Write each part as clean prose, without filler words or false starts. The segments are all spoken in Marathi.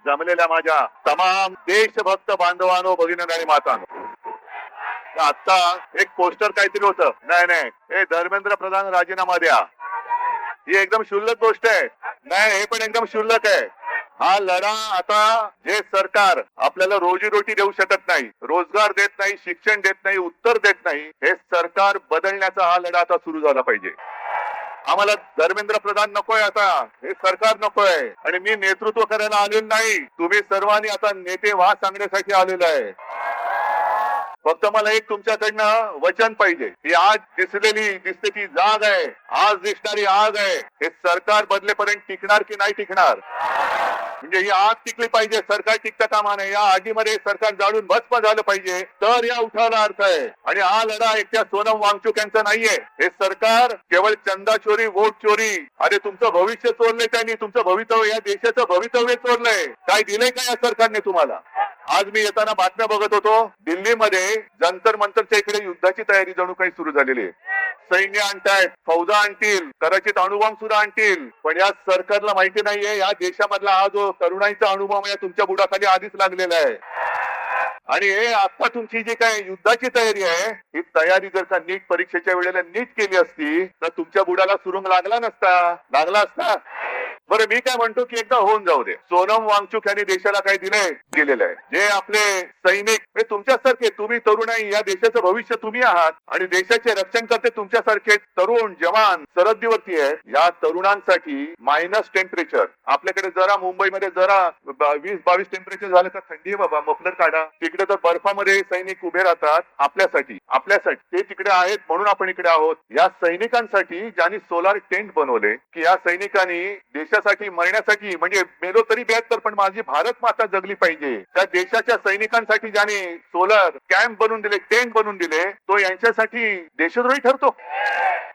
जमलेल्या माझ्या तमाम देशभक्त बांधवांनो, भगिनी आणि मातांनो, आता एक पोस्टर काहीतरी होतं, नाही हे धर्मेंद्र प्रधान राजीनामा द्या, ही एकदम क्षुल्लक गोष्ट आहे. नाही, हे पण एकदम क्षुल्लक आहे. हा लढा आता जे सरकार आपल्याला रोजीरोटी देऊ शकत नाही, रोजगार देत नाही, शिक्षण देत नाही, उत्तर देत नाही, हे सरकार बदलण्याचा हा लढा आता सुरू झाला पाहिजे. आम्हाला धर्मेंद्र प्रधान नकोय, आता हे सरकार नकोय. आणि मी नेतृत्व करायला आलेलो नाही, तुम्ही सर्वांनी आता नेते व्हा सांगण्यासाठी आलेलो आहे. फक्त मला एक तुमच्याकडनं वचन पाहिजे की आज दिसते ती जाग आहे, आज दिसणारी आग आहे, हे सरकार बदलेपर्यंत टिकणार की नाही टिकणार. म्हणजे ही आग टिकली पाहिजे, सरकार टिकता कामा नये. या आगीमध्ये सरकार जाळून भस्म झालं पाहिजे, तर या उठावाला अर्थ आहे. आणि हा लढा एकट्या सोनम वांगचुक यांचा नाहीये. हे सरकार केवळ चंदा चोरी, वोट चोरी, अरे तुमचं भविष्य चोरलंय त्यांनी, तुमचं भवितव्य, या देशाचं भवितव्य चोरलंय. काय दिलंय का या सरकारने तुम्हाला? आज मी येताना बातम्या बघत होतो, दिल्लीमध्ये जंतर मंतरच्या इकडे युद्धाची तयारी जणू काही सुरू झालेली आहे. सैन्य आणतायत, फौजा आणतील, कदाचित अणुबॉम्ब सुद्धा आणतील. पण या सरकारला माहिती नाहीये या देशामधला हा जो तरुणाईचा अणुबॉम्ब या तुमच्या बुडाखाली आधीच लागलेला आहे. आणि हे आता तुमची जी काय युद्धाची तयारी आहे, ही तयारी जर का नीट परीक्षेच्या वेळेला नीट केली असती तर तुमच्या बुडाला सुरुंग लागला असता. बरं, मी काय म्हणतो की एकदा होऊन जाऊ दे. सोनम वांगचुक यांनी देशाला काय दिलेलं आहे. जे आपले सैनिक हे तुमच्यासारखे, तुम्ही तरुणाई, या देशाचं भविष्य तुम्ही आहात आणि देशाचे रक्षण करते तुमच्यासारखे तरुण जवान सरहद्दीवरती आहेत. या तरुणांसाठी मायनस टेम्परेचर, आपल्याकडे जरा मुंबईमध्ये जरा 20-22 टेम्परेचर झालं का थंडी आहे बाबा, मफलर काढा. तिकडे तर बर्फामध्ये सैनिक उभे राहतात आपल्यासाठी ते तिकडे आहेत म्हणून आपण इकडे आहोत. या सैनिकांसाठी ज्यांनी सोलार टेंट बनवले, की या सैनिकांनी देशासाठी मरण्यासाठी, म्हणजे मेलो तरी 72 पण माझी भारत माता जगली पाहिजे, त्या देशाच्या सैनिकांसाठी ज्याने सोलर कॅम्प बनवून दिले, टेंट बनवून दिले, तो यांच्यासाठी देशद्रोही ठरतो.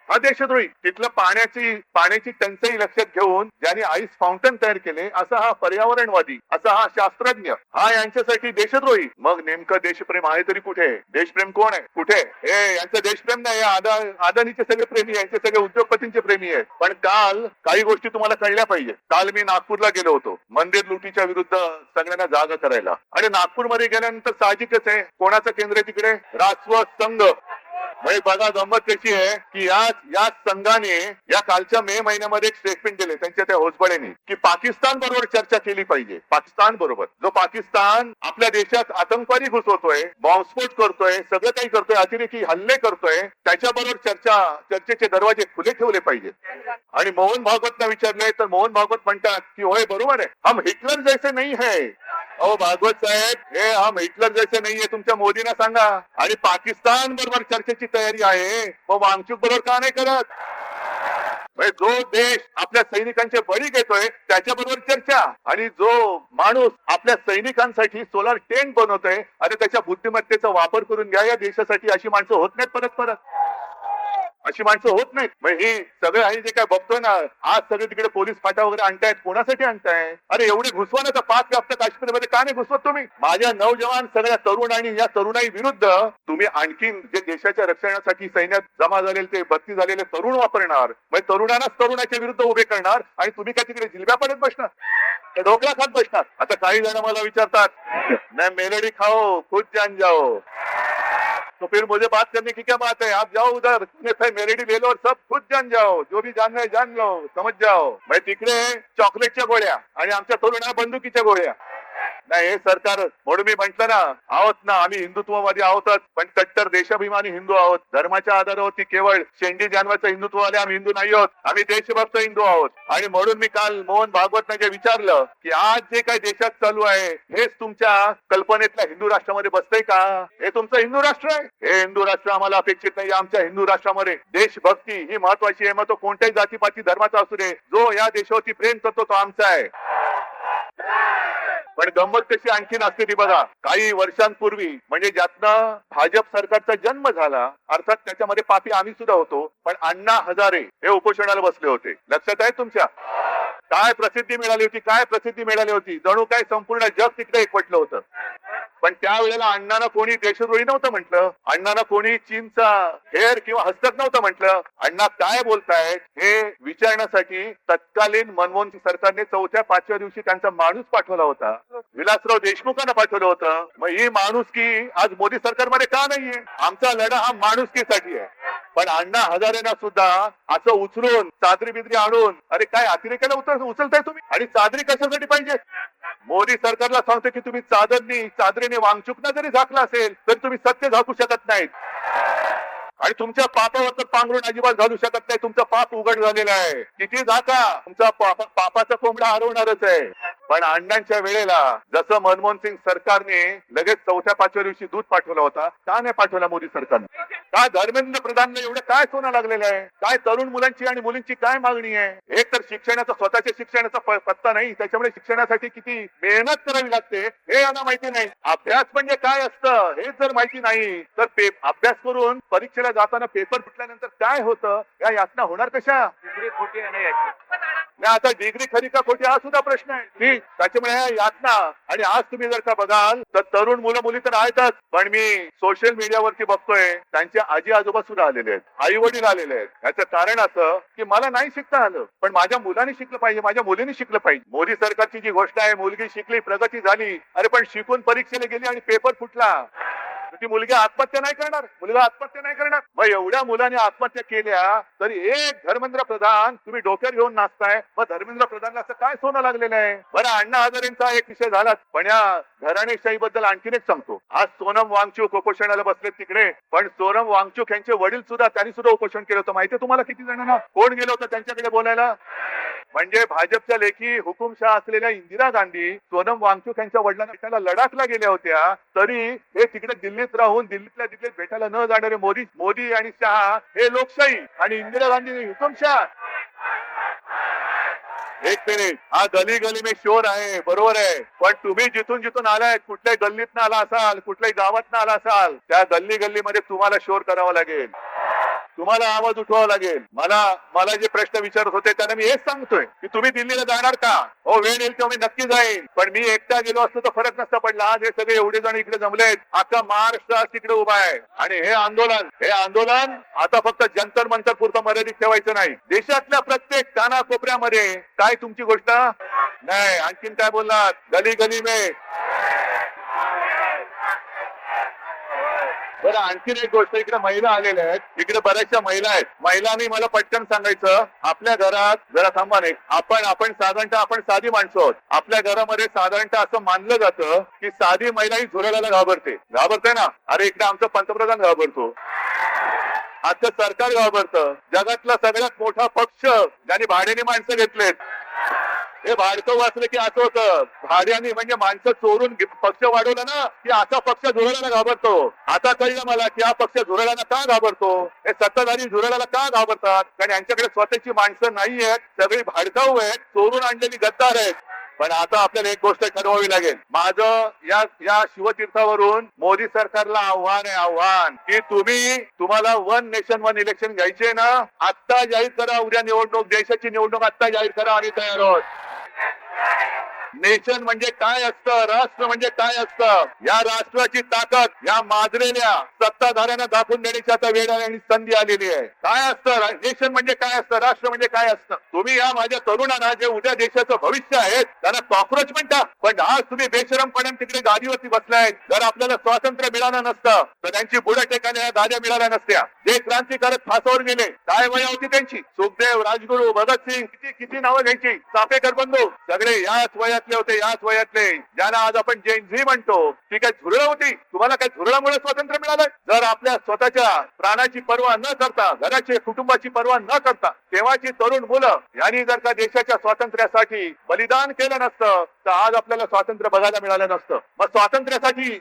हा देशद्रोही. तिथलं पाण्याची टंचाई लक्षात घेऊन ज्यांनी आईस फाउंटन तयार केले, असा हा पर्यावरणवादी, असा हा शास्त्रज्ञ, हा यांच्यासाठी देशद्रोही. मग नेमकं देशप्रेम आहे तरी कुठे? देशप्रेम कोण आहे? कुठे? हे यांचं देशप्रेम नाही, अदानीचे सगळे प्रेमी, यांचे सगळे उद्योगपतींचे प्रेमी आहेत. पण काल काही गोष्टी तुम्हाला कळल्या पाहिजे. काल मी नागपूरला गेलो होतो मंदिर लुटीच्या विरुद्ध सगळ्यांना जागा करायला. आणि नागपूरमध्ये गेल्यानंतर साहजिकच आहे, कोणाचं केंद्र आहे तिकडे? राष्ट्र संघ. बघा, गंमत कशी आहे की या संघाने या कालच्या मे महिन्यामध्ये एक स्टेटमेंट दिले त्यांच्या त्या होसबळेनी, की पाकिस्तान बरोबर चर्चा केली पाहिजे. पाकिस्तान बरोबर, जो पाकिस्तान आपल्या देशात आतंकवादी घुसवतोय, बॉम्बस्फोट करतोय, सगळं काही करतोय, अतिरेकी हल्ले करतोय, त्याच्याबरोबर चर्चेचे दरवाजे खुले ठेवले पाहिजेत. आणि मोहन भागवतना विचारले तर मोहन भागवत म्हणतात की होय बरोबर आहे, हम हिटलर जैसे नहीं है. अहो भागवत साहेब, हे हम हिटलर जैसे नाहीये, तुमच्या मोदींना सांगा. आणि पाकिस्तान बरोबर चर्चेची तयारी आहे, मग वांगचुक बरोबर का नाही करत? जो देश आपल्या सैनिकांचे बळी घेतोय त्याच्याबरोबर चर्चा, आणि जो माणूस आपल्या सैनिकांसाठी सोलार टेंट बनवतोय, अरे त्याच्या बुद्धिमत्तेचा वापर करून घ्या या देशासाठी. अशी माणसं होत नाहीत परत अशी माणसं होत नाहीत. मग हे सगळं आहे जे काय बघतोय ना, आज सगळे तिकडे पोलीस फाटा वगैरे आणतायत, कोणासाठी आणताय? अरे एवढे घुसवा ना, तर 5 व्याप्त काश्मीरमध्ये का नाही घुसवत तुम्ही? माझ्या नौजवान सगळ्या तरुण आणि या तरुणाई विरुद्ध तुम्ही आणखीन जे देशाच्या रक्षणासाठी सैन्यात जमा झालेले, ते भरती झालेले तरुण वापरणार, मग तरुणांनाच तरुणाच्या विरुद्ध उभे करणार, आणि तुम्ही काय तिकडे जिल्ब्या पडत बसणार, ढोकळा खात बसणार. आता काही जण मला विचारतात, मैं मेलोडी खाओ खुद जान जाओ, तो फिर मुझे बात करने की क्या बात है? आप जाओ उधर, मेलेडी ले लो और सब खुद जान जाओ, जो भी जानना है जान लो, समझ जाओ. मैं तिकडे चॉकलेटच्या गोळ्या आणि आमच्या तरुणा बंदुकीच्या गोळ्या. नाही, हे सरकार, म्हणून मी म्हंटल ना, आहोत ना आम्ही हिंदुत्ववादी आहोतच, पण कट्टर देशाभिमानी हिंदू आहोत. धर्माच्या आधारावरती केवळ शेंडी जानवाचं हिंदुत्ववाले आम्ही हिंदू नाही आहोत, आम्ही देशभक्त हिंदू आहोत. आणि म्हणून मी काल मोहन भागवतना जे विचारलं की आज जे काही देशात चालू आहे, हेच तुमच्या कल्पनेतल्या हिंदू राष्ट्रामध्ये बसतंय का? हे तुमचं हिंदू राष्ट्र आहे? हे हिंदू राष्ट्र आम्हाला अपेक्षित नाही. आमच्या हिंदू राष्ट्रामध्ये देशभक्ती ही महत्वाची आहे. मग तो कोणत्याही जातीपाती धर्माचा असू दे, जो या देशावरती प्रेम करतो तो आमचा आहे. पण गंमत कशी आणखीन असते ती बघा. काही वर्षांपूर्वी, म्हणजे ज्यातनं भाजप सरकारचा जन्म झाला, अर्थात त्याच्यामध्ये पापी आम्ही सुद्धा होतो, पण अण्णा हजारे हे उपोषणाला बसले होते. लक्षात आहे तुमच्या? काय प्रसिद्धी मिळाली होती, जणू काय संपूर्ण जग तिकडे एकवटलं होतं. पण त्यावेळेला अण्णांना कोणी देशद्रोही नव्हतं म्हटलं, अण्णांना कोणी चीनचा हेर किंवा हस्तक नव्हतं म्हटलं. अण्णा काय बोलतायत हे विचारण्यासाठी तत्कालीन मनमोहन सिंग सरकारने 4-5व्या दिवशी त्यांचा माणूस पाठवला होता, विलासराव देशमुखांना पाठवलं होतं. मग ही माणुसकी आज मोदी सरकारमध्ये का नाहीये? आमचा लढा हा माणुसकीसाठी आहे. पण अण्णा हजारेंना सुद्धा असं उचलून चादरी बिदरी आणून, अरे काय अतिरेकाला उचलताय तुम्ही? आणि चादरी कशासाठी पाहिजे? मोदी सरकारला सांगतो की तुम्ही चादरीने वांगचुकना जरी झाकला असेल तर तुम्ही सत्य झाकू शकत नाहीत, आणि तुमच्या पापावर तर पांघरून अजिबात घालू शकत नाही. तुमचं पाप उघड झालेलं आहे. किती झाका, तुमचा पापाचा कोंबडा हरवणारच आहे. पण अण्णांच्या वेळेला जसं मनमोहन सिंग सरकारने लगेच 4-5व्या दिवशी दूध पाठवला होता, का नाही पाठवला मोदी सरकारने? काय धर्मेंद्र प्रधानला एवढं काय सोनं लागलेलं आहे? काय तरुण मुलांची आणि मुलींची काय मागणी आहे? एक तर शिक्षणाचा, स्वतःच्या शिक्षणाचा पत्ता नाही, त्याच्यामुळे शिक्षणासाठी किती मेहनत करावी लागते हे यांना माहिती नाही. अभ्यास म्हणजे काय असतं हे जर माहिती नाही तर अभ्यास करून परीक्षेला जाताना पेपर फुटल्यानंतर काय होतं या यातना होणार कशा? डिग्री खोटी आहे ना याची. नाही, आता डिग्री खरी का खोटी हा सुद्धा प्रश्न आहे. त्याच्यामुळे ह्या यातना, आणि आज तुम्ही जर का बघाल तर तरुण मुलं मुली तर आहेतच, पण मी सोशल मीडियावरती बघतोय त्यांचे आजी आजोबा सुद्धा आलेले आहेत, आई वडील आलेले आहेत. याचं कारण असं की मला नाही शिकता आलं, पण माझ्या मुलांनी शिकलं पाहिजे, माझ्या मुलीने शिकलं पाहिजे. मोदी सरकारची जी गोष्ट आहे, मुलगी शिकली, प्रगती झाली, अरे पण शिकून परीक्षेला गेली आणि पेपर फुटला, ती मुलगी आत्महत्या नाही करणार, मुलगा आत्महत्या नाही करणार. मग एवढ्या मुलांनी आत्महत्या केल्या तरी एक धर्मेंद्र प्रधान तुम्ही डोक्यावर घेऊन नाचताय. मग धर्मेंद्र प्रधानला असं काय सोनं लागलेलं आहे? बरं, अण्णा हजारेंचा एक विषय झाला, पण या घराणेशाही बद्दल आणखीन एक सांगतो. आज सोनम वांगचूक उपोषणाला बसलेत तिकडे, पण सोनम वांगचूक यांचे वडील सुद्धा, त्यांनी सुद्धा उपोषण केलं होतं. माहितीये तुम्हाला किती जणांना? कोण गेलं होतं त्यांच्याकडे बोलायला? म्हणजे भाजपच्या लेखी हुकुमशाह असलेल्या इंदिरा गांधी सोनम वांगचूक यांच्या वडिलांना भेटायला लडाखला गेल्या होत्या, तरी हे तिकडे दिल्लीत राहून दिल्लीतल्या दिल्लीत भेटायला न जाणारे मोदी आणि शहा हे लोकशाही, आणि इंदिरा गांधी हुकुमशाह. एक मिनिट, हा गली गली में शोर आहे, बरोबर आहे, पण तुम्ही जिथून जिथून आलाय, कुठल्याही गल्लीत आला असाल, कुठल्याही गावात आला असाल, त्या गल्ली गल्लीमध्ये तुम्हाला शोर करावा लागेल, तुम्हाला आवाज उठवावा लागेल. मला जे प्रश्न विचारत होते त्यांना मी हेच सांगतोय की तुम्ही दिल्लीला जाणार का? हो, वेळ येईल तेव्हा मी नक्की जाईन, पण मी एकटा गेलो असतो तर फरक नसता पडला. आज हे सगळे एवढे जण इकडे जमलेत, आता महाराष्ट्र आज तिकडे उभा आहे, आणि हे आंदोलन आता फक्त जंतर मंतर पुरतं मर्यादित ठेवायचं नाही. देशातल्या प्रत्येक कानाकोपऱ्यामध्ये काय तुमची गोष्ट नाही. आणखीन काय बोललात? गली गली में. बरं, आणखीन एक गोष्ट, इकडे महिला आलेल्या आहेत, इकडे बऱ्याचशा महिला आहेत. महिलांनी मला पटकन सांगायचं, आपल्या घरात जरा थांबा नाही, आपण साधारणतः आपण साधी माणसं आहोत. आपल्या घरामध्ये साधारणतः असं मानलं जातं की साधी महिला ही झुरळाला घाबरते ना. अरे इकडे आमचा पंतप्रधान घाबरतो, आजचं सरकार घाबरतं. जगातला सगळ्यात मोठा पक्ष ज्याने भाड्याने माणसं घेतलेत, हे भाडकं वाचलं की असं होतं, भाड्याने म्हणजे माणसं चोरून पक्ष वाढवलं ना की असा पक्ष झुरळाला घाबरतो. आता कळलं मला की हा पक्ष झुरळाला का घाबरतो. हे सत्ताधारी झुरळाला का घाबरतात? कारण यांच्याकडे स्वतःची माणसं नाही आहेत, सगळी भाडकाऊ आहेत, चोरून आणलेली गद्दार आहेत. पण आता आपल्याला एक गोष्ट ठरवावी लागेल. माझं या शिवतीर्थावरून मोदी सरकारला आव्हान की तुम्हाला 1 नेशन 1 इलेक्शन घ्यायचे ना, आत्ता जाहीर करा. उद्या निवडणूक, देशाची निवडणूक आत्ता जाहीर करा आणि तयार आहोत. नेशन म्हणजे काय असतं, राष्ट्र म्हणजे काय असतं, या राष्ट्राची ताकद या माजलेल्या सत्ताधाऱ्यांना दाखवून देण्याची आता वेळ आणि संधी आलेली आहे. काय असतं नेशन म्हणजे काय असतं, राष्ट्र म्हणजे काय असतं. तुम्ही या माझ्या तरुणांना, जे उद्या देशाचं भविष्य आहे, त्यांना कॉक्रोच म्हणता, पण आज तुम्ही बेशरमपणे तिकडे गादीवरती बसलाय. जर आपल्याला स्वातंत्र्य मिळालं नसतं तर त्यांची बुडं टेकाने गाद्या मिळाल्या नसत्या. जे क्रांतिकारक फासावर गेले, काय वय होती त्यांची? सुखदेव, राजगुरू, भगतसिंग, किती नावं घ्यायची, चापेकर बंधू, सगळे याच वयातले होते, याच वयातले, ज्यांना आज आपण जेन झी म्हणतो. ती काय झुरळ होती? तुम्हाला काय झुरळामुळे स्वातंत्र्य मिळालं? जर आपल्या स्वतःच्या प्राणाची पर्वा न करता, घराची, कुटुंबाची पर्वा न करता, तेव्हाची तरुण मुलं यांनी जर का देशाच्या स्वातंत्र्यासाठी बलिदान केलं नसतं तर आज आपल्याला स्वातंत्र्य बघायला मिळालं नसतं. मग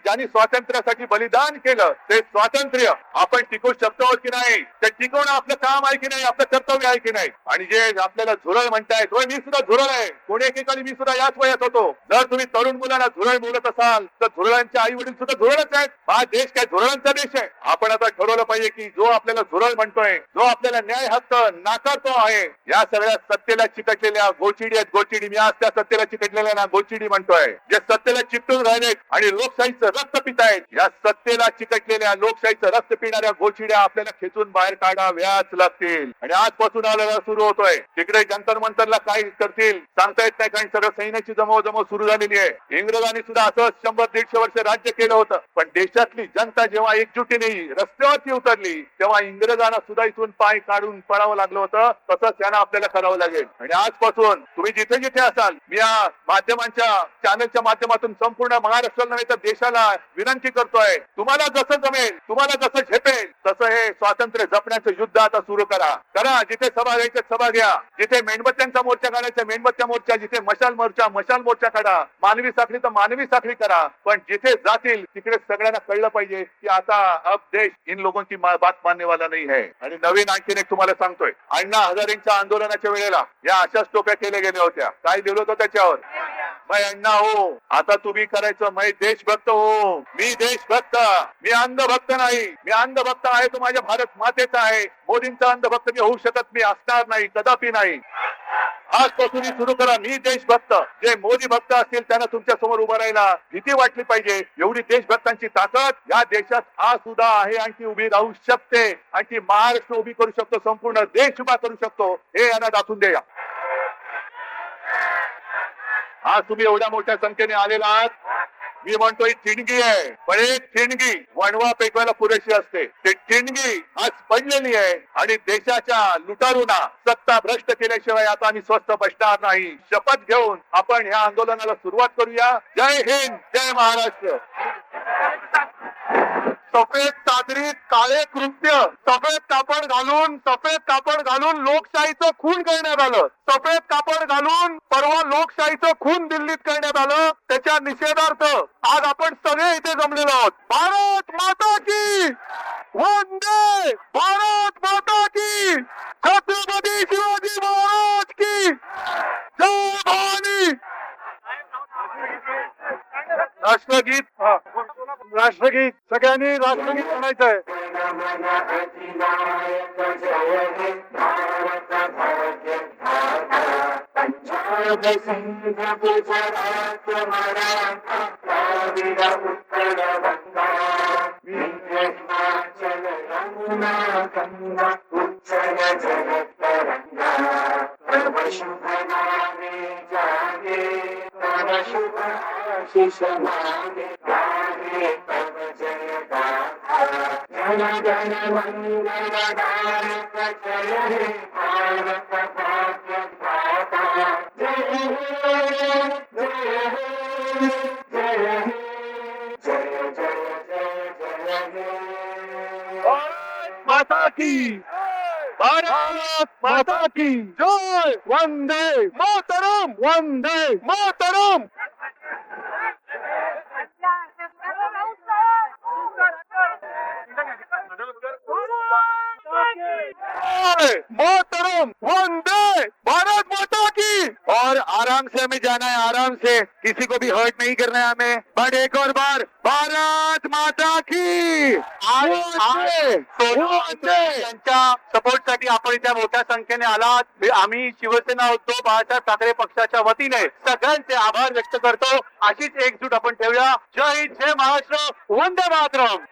ज्यांनी स्वातंत्र्यासाठी बलिदान केलं, ते स्वातंत्र्य आपण टिकवू शकतो की नाही, ते टिकवणं आपलं काम आहे की नाही, आपलं कर्तव्य आहे की नाही. आणि जे आपल्याला झुरळ म्हणतायत, मी सुद्धा झुरळ आहे, कोणी एकेकाळी मी सुद्धा याच मिळत होतो. जर तुम्ही तरुण मुलांना झुरळ बोलत असाल तर झुरळांचे आई वडील सुद्धा झुरळच आहेत. हा देश काय झुरळांचा देश आहे? आपण आता ठरवलं पाहिजे की जो आपल्याला झुरळ म्हणतोय, जो आपल्याला न्याय हक्क नाकारतो आहे, या सगळ्या सत्तेला चिकटलेल्या गोचिडी आहेत. गोचिडी, मी आज त्या सत्तेला चिकटलेल्या ना गोचिडी म्हणतोय, जे सत्तेला चिकटून राहिलेत आणि लोकशाहीचं रक्त पितायत. या सत्तेला चिकटलेल्या लोकशाहीचं रक्त पिणाऱ्या गोचिड्या आपल्याला खेचून बाहेर काढाव्याच लागतील. आणि आजपासून आलेला सुरू होतोय. तिकडे जंतर मंतरला काय करतील सांगता येत नाही, कारण सगळं सैन्याची जमवाजमव सुरू झालेली आहे. इंग्रजांनी सुद्धा असं 100-150 वर्ष राज्य केलं होतं, पण देशातली जनता जेव्हा एकजुटीने रस्त्यावरती उतरली तेव्हा इंग्रजांना सुद्धा इथून पाय काढून पळावं लागलं होतं. तसंच त्यांना आपल्याला करावं लागेल. आणि आजपासून तुम्ही जिथे जिथे असाल, मी या माध्यमांच्या चॅनलच्या माध्यमातून संपूर्ण महाराष्ट्राला नव्हे तर देशाला विनंती करतोय, तुम्हाला जसं जमेल, तुम्हाला जसं झेपेल तसं हे स्वातंत्र्य जपण्याचं युद्ध आता सुरू करा. जिथे सभा घ्यायच्या सभा घ्या, जिथे मेणबत्त्यांचा मोर्चा काढायचा मेणबत्त्या मोर्चा, जिथे मशाल मोर्चा काढा, मानवी साखळी तर मानवी साखळी करा. पण जिथे जातील तिकडे सगळ्यांना कळलं पाहिजे की आता अब देश इन लोगों की बात मानने वाला नहीं है. आणि नवीन आणखीन एक तुम्हाला सांगतोय, अण्णा हजारेंच्या आंदोलनाच्या वेळेला या अशाच टोप्या केल्या गेल्या होत्या. काय लिहिलं होतं त्याच्यावर? मैं अण्णा हो, आता तुम्ही करायचं मैं देशभक्त हो. मी देशभक्त, मी अंधभक्त नाही. मी अंधभक्त आहे तो माझ्या भारत मातेचा आहे. मोदींचा अंधभक्त मी होऊ शकत, मी असणार नाही, कदापि नाही. आजपासून सुरू करा मी देशभक्त. जे मोदी भक्त असतील त्यांना तुमच्या समोर उभं राहायला भीती वाटली पाहिजे. एवढी देशभक्तांची ताकद या देशात आज सुद्धा आहे आणि ती उभी राहू शकते. आणि ती महाराष्ट्र उभी करू शकतो, संपूर्ण देश उभा करू शकतो. हे यांना दाखवून द्या. आज तुम्ही एवढ्या मोठ्या संख्येने आलेला आहात. मी म्हणतो ही ठिणगी आहे, पण एक ठिणगी वणवा पेटवायला पुरेशी असते. ती ठिणगी आज पडलेली आहे आणि देशाच्या लुटारूंना सत्ता भ्रष्ट केल्याशिवाय आता आम्ही स्वस्थ बसणार नाही. शपथ घेऊन आपण ह्या आंदोलनाला सुरुवात करूया. जय हिंद, जय महाराष्ट्र. सफेद चादरीत काळे कृत्य, सफेद कापड घालून लोकशाहीचं खून करण्यात आलं. सफेद कापड घालून परवा लोकशाहीचं खून दिल्लीत करण्यात आलं. त्याच्या निषेधार्थ आज आपण सगळे इथे जमलेलो आहोत. भारत माता की वंदे, भारत माता की, छत्रपती शिवाजी महाराज की जय भवानी. राष्ट्रगीत सगळ्यांनी राष्ट्रगीत म्हणायचं आहे. माता की, भारत माता की जय. वंदे मातरम, वंदे मातरम. मोहतरम, वंदे भारत माता की. और आराम से हमें जाना है, आराम से, किसी को भी हर्ट नहीं करना है हमें. बट एक और बार भारत माता की. त्यांच्या सपोर्ट साठी आपण इथे मोठ्या संख्येने आलात. आम्ही शिवसेना उद्धव बाळासाहेब ठाकरे पक्षाच्या वतीने सगळ्यांचे आभार व्यक्त करतो. अशीच एकजूट आपण ठेवूया. जय हिंद, जय महाराष्ट्र, वंदे मातरम.